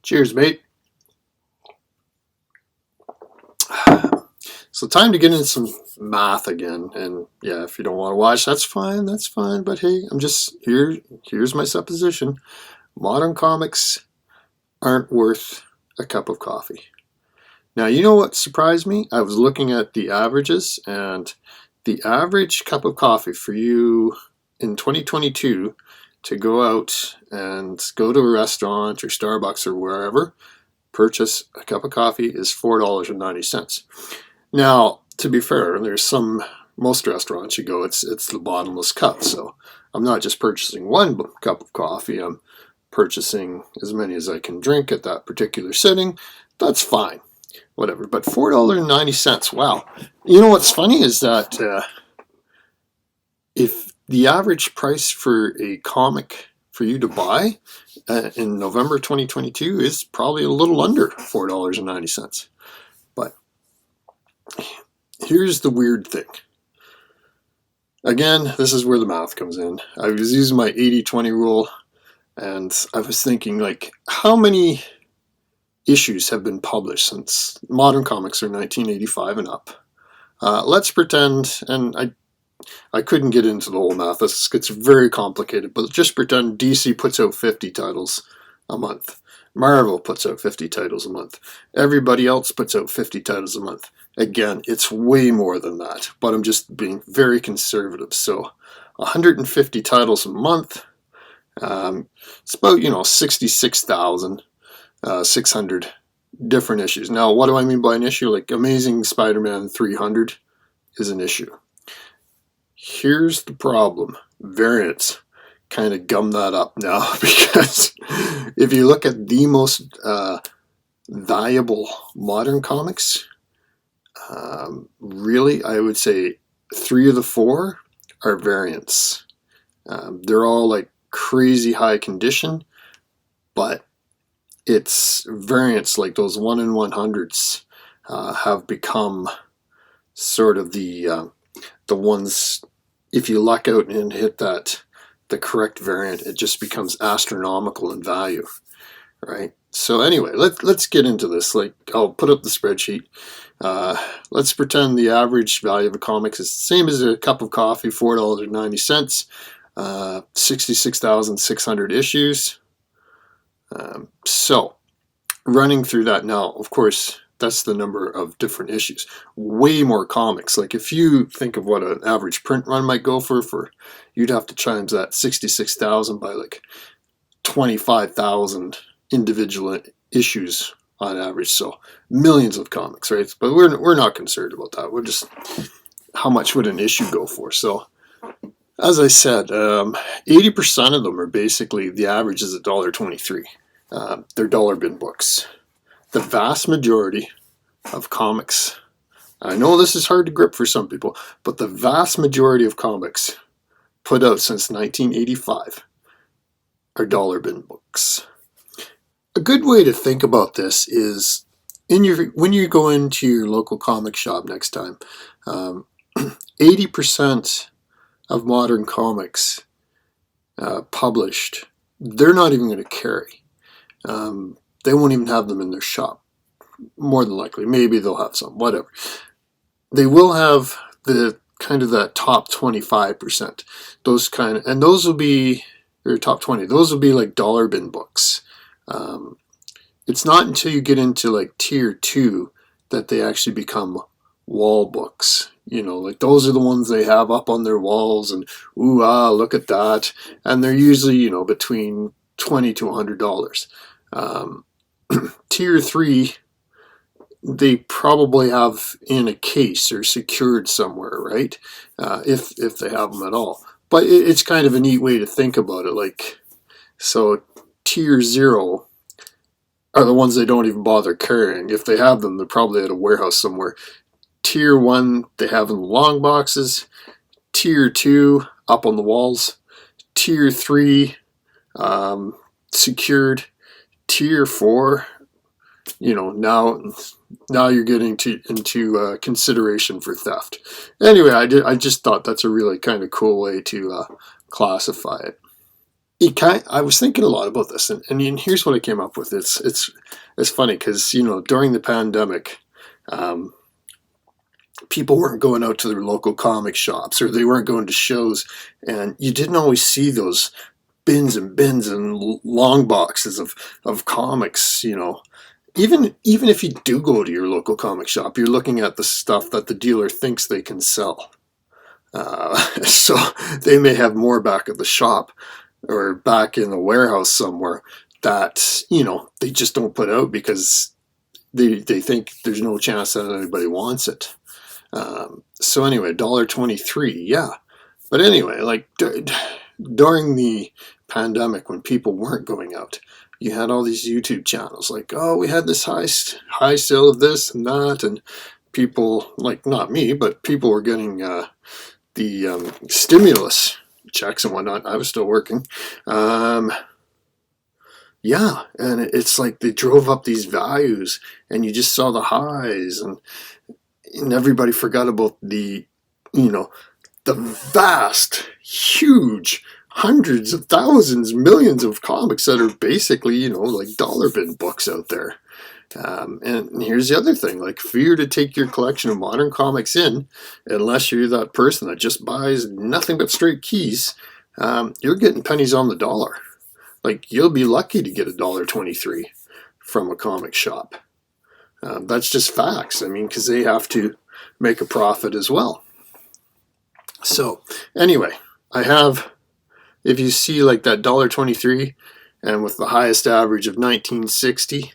Cheers, mate. So time to get into some math again. And yeah, if you don't want to watch, that's fine. That's fine. But hey, I'm just here. Here's my supposition. Modern comics aren't worth a cup of coffee. Now, you know what surprised me? I was looking at the averages, and the average cup of coffee for you in 2022 to go out and go to a restaurant or Starbucks or wherever, purchase a cup of coffee is $4.90. Now, to be fair, most restaurants you go, it's the bottomless cup. So I'm not just purchasing one cup of coffee. I'm purchasing as many as I can drink at that particular sitting. That's fine, whatever. But $4.90, wow. You know what's funny is that if the average price for a comic for you to buy in November 2022 is probably a little under $4.90. But here's the weird thing. Again, this is where the math comes in. I was using my 80-20 rule, and I was thinking, like, how many issues have been published since modern comics are 1985 and up? Let's pretend, and I couldn't get into the whole math. This gets very complicated, but just pretend DC puts out 50 titles a month. Marvel puts out 50 titles a month. Everybody else puts out 50 titles a month. Again, it's way more than that, but I'm just being very conservative. So 150 titles a month, it's about, 66,600 different issues. Now, what do I mean by an issue? Like Amazing Spider-Man 300 is an issue. Here's the problem. Variants kind of gum that up now, because if you look at the most valuable modern comics, really, I would say 3 of the 4 are variants. They're all like crazy high condition, but it's variants like those 1 in 100s have become sort of the ones, if you luck out and hit the correct variant, it just becomes astronomical in value, right? So anyway, let's get into this. Like, I'll put up the spreadsheet. Let's pretend the average value of a comic is the same as a cup of coffee, $4.90, 66,600 issues. So running through that now, of course, that's the number of different issues. Way more comics. Like if you think of what an average print run might go for you'd have to times that 66,000 by like 25,000 individual issues on average. So millions of comics, right? But we're not concerned about that. We're just, how much would an issue go for? So as I said, 80% of them are basically, the average is $1.23. They're dollar bin books. The vast majority of comics, I know this is hard to grip for some people, but the vast majority of comics put out since 1985 are dollar bin books. A good way to think about this is when you go into your local comic shop next time, 80% of modern comics published, they're not even going to carry. They won't even have them in their shop, more than likely. Maybe they'll have some, whatever. They will have the kind of that top 25%. And those will be, or top 20, those will be like dollar bin books. It's not until you get into like tier 2 that they actually become wall books. Like those are the ones they have up on their walls, and ooh, look at that. And they're usually, between $20 to $100. Tier 3, they probably have in a case or secured somewhere, right? If they have them at all. But it's kind of a neat way to think about it. Like, so tier 0 are the ones they don't even bother carrying. If they have them, they're probably at a warehouse somewhere. Tier 1, they have in the long boxes. Tier 2, up on the walls. Tier 3, secured. Tier 4, now you're getting into consideration for theft. Anyway, I just thought that's a really kind of cool way to classify it. I was thinking a lot about this, and here's what I came up with. It's funny because during the pandemic, um, people weren't going out to their local comic shops or they weren't going to shows, and you didn't always see those bins and long boxes of comics. Even if you do go to your local comic shop, you're looking at the stuff that the dealer thinks they can sell. So they may have more back at the shop or back in the warehouse somewhere that they just don't put out because they think there's no chance that anybody wants it. So anyway, $1.23, yeah. But anyway, like during the pandemic when people weren't going out, you had all these YouTube channels like, oh, we had this high sale of this and that, and people, like, not me, but people were getting the stimulus checks and whatnot. I was still working. Yeah, and it's like they drove up these values, and you just saw the highs, and everybody forgot about you know, the vast, huge, hundreds of thousands, millions of comics that are basically, like dollar bin books out there. And here's the other thing, like, for you to take your collection of modern comics in, unless you're that person that just buys nothing but straight keys, you're getting pennies on the dollar. Like, you'll be lucky to get $1.23 from a comic shop. That's just facts. I mean, because they have to make a profit as well. So anyway, I have, if you see like that $1.23 and with the highest average of 1960,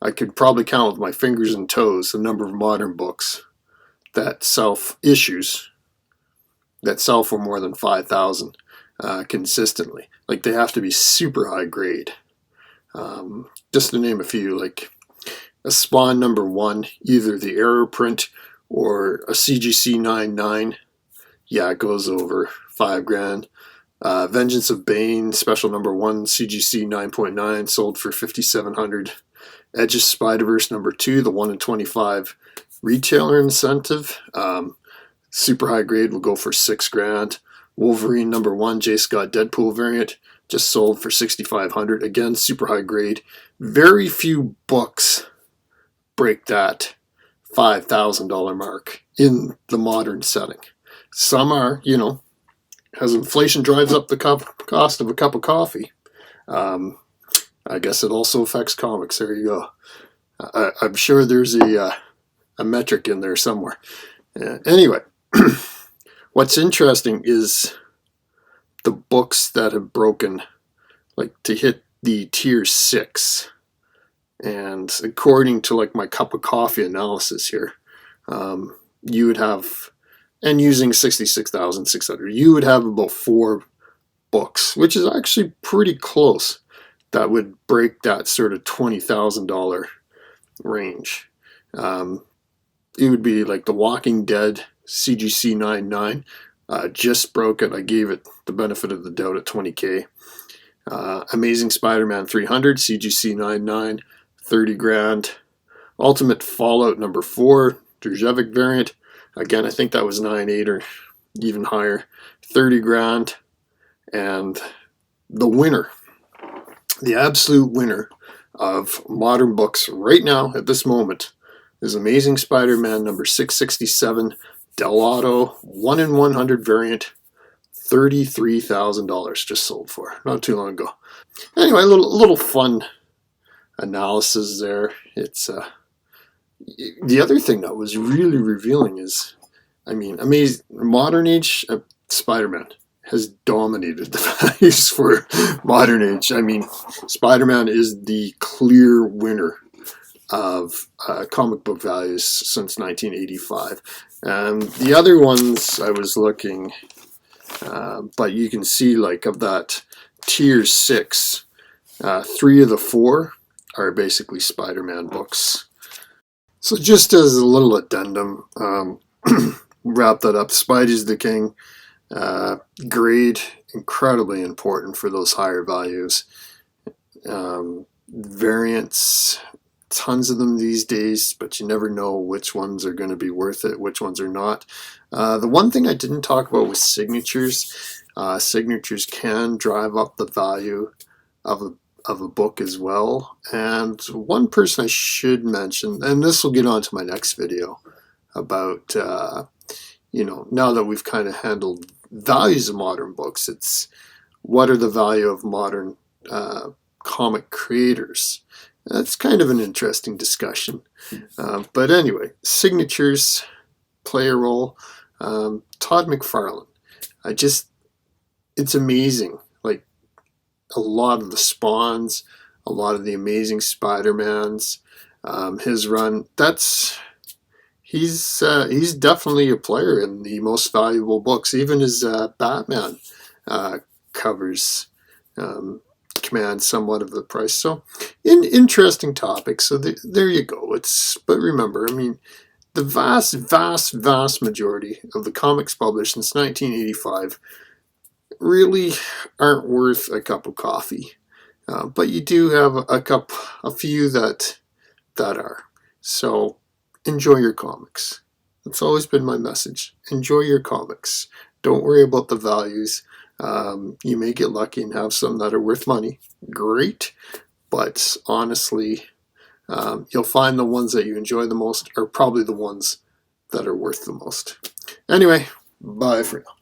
I could probably count with my fingers and toes the number of modern books that issues that sell for more than 5,000 consistently. Like, they have to be super high grade. Just to name a few, like a Spawn #1, either the error print or a CGC 99. Yeah, it goes over $5,000. Vengeance of Bane, special #1, CGC 9.9, sold for $5,700. Edge's Spider-Verse #2, the 1 in 25 retailer incentive. Super high grade will go for $6,000. Wolverine #1, J. Scott Deadpool variant, just sold for $6,500. Again, super high grade. Very few books break that $5,000 mark in the modern setting. Some are, as inflation drives up the cost of a cup of coffee, I guess it also affects comics. There you go. I'm sure there's a metric in there somewhere. Anyway, what's interesting is the books that have broken, like, to hit the tier 6. And according to like my cup of coffee analysis here, you would have, and using 66,600, you would have about 4 books, which is actually pretty close, that would break that sort of $20,000 range. It would be like The Walking Dead CGC 99, just broke it. I gave it the benefit of the doubt at $20K. Amazing Spider-Man 300 CGC 99, $30,000. Ultimate Fallout #4, Drzevic variant. Again, I think that was 9.8 or even higher, $30,000. And the winner, the absolute winner of modern books right now at this moment, is Amazing Spider-Man #667, Del Auto 1 in 100 variant, $33,000 just sold for not too long ago. Anyway, a little fun analysis there. It's the other thing that was really revealing is, I mean, modern age Spider-Man has dominated the values for modern age. I mean, Spider-Man is the clear winner of comic book values since 1985. And the other ones I was looking, but you can see, like, of that tier 6, 3 of the 4 are basically Spider-Man books. So just as a little addendum, wrap that up. Spidey's the king. Grade, incredibly important for those higher values. Variants, tons of them these days, but you never know which ones are going to be worth it, which ones are not. The one thing I didn't talk about was signatures. Signatures can drive up the value of a book as well. And one person I should mention, and this will get on to my next video about, now that we've kind of handled values of modern books, it's what are the value of modern comic creators. That's kind of an interesting discussion. But anyway, signatures play a role. Todd McFarlane, it's amazing. Like a lot of the Spawns, a lot of the Amazing Spider-Mans, his run, he's definitely a player in the most valuable books. Even his Batman covers command somewhat of the price. So, interesting topic. So there you go. But remember, I mean, the vast majority of the comics published since 1985 really aren't worth a cup of coffee. But you do have a few that are. So enjoy your comics. That's always been my message. Enjoy your comics. Don't worry about the values. You may get lucky and have some that are worth money. Great. But honestly, you'll find the ones that you enjoy the most are probably the ones that are worth the most. Anyway, bye for now.